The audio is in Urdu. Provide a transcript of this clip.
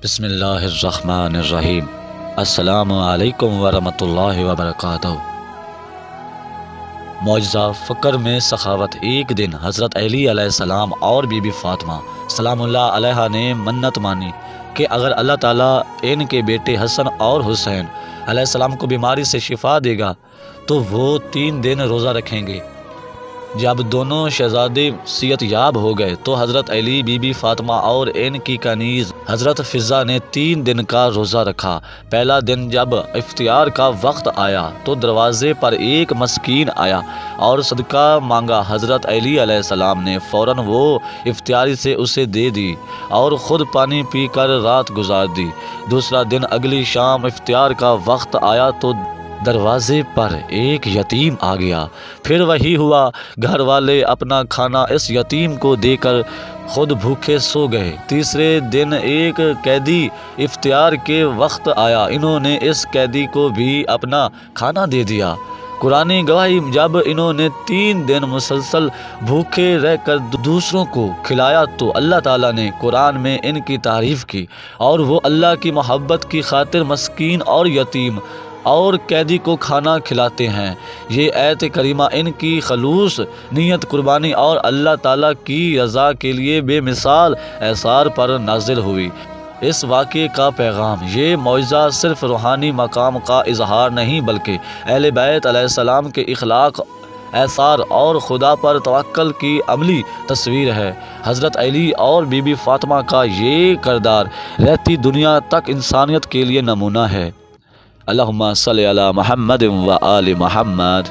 بسم اللہ الرحمن الرحیم۔ السلام علیکم ورحمۃ اللہ وبرکاتہ۔ معجزہ فقر میں سخاوت۔ ایک دن حضرت علی علیہ السلام اور بی بی فاطمہ سلام اللہ علیہا نے منت مانی کہ اگر اللہ تعالیٰ ان کے بیٹے حسن اور حسین علیہ السلام کو بیماری سے شفا دے گا تو وہ 3 دن روزہ رکھیں گے۔ جب دونوں شہزادے صحت یاب ہو گئے تو حضرت علی، بی بی فاطمہ اور ان کی کنیز حضرت فضہ نے 3 دن کا روزہ رکھا۔ پہلا دن جب افطار کا وقت آیا تو دروازے پر ایک مسکین آیا اور صدقہ مانگا۔ حضرت علی علیہ السلام نے فوراً وہ افطاری سے اسے دے دی اور خود پانی پی کر رات گزار دی۔ دوسرا دن اگلی شام افطار کا وقت آیا تو دروازے پر ایک یتیم آ گیا۔ پھر وہی ہوا، گھر والے اپنا کھانا اس یتیم کو دے کر خود بھوکے سو گئے۔ تیسرے دن ایک قیدی افطار کے وقت آیا، انہوں نے اس قیدی کو بھی اپنا کھانا دے دیا۔ قرآن گواہی، جب انہوں نے 3 دن مسلسل بھوکے رہ کر دوسروں کو کھلایا تو اللہ تعالیٰ نے قرآن میں ان کی تعریف کی، اور وہ اللہ کی محبت کی خاطر مسکین اور یتیم اور قیدی کو کھانا کھلاتے ہیں۔ یہ آیت کریمہ ان کی خلوص نیت، قربانی اور اللہ تعالیٰ کی رضا کے لیے بے مثال ایثار پر نازل ہوئی۔ اس واقعے کا پیغام، یہ معجزہ صرف روحانی مقام کا اظہار نہیں بلکہ اہل بیت علیہ السلام کے اخلاق، ایثار اور خدا پر توکل کی عملی تصویر ہے۔ حضرت علی اور بی بی فاطمہ کا یہ کردار رہتی دنیا تک انسانیت کے لیے نمونہ ہے۔ اللہم صلی علی محمد و آل محمد۔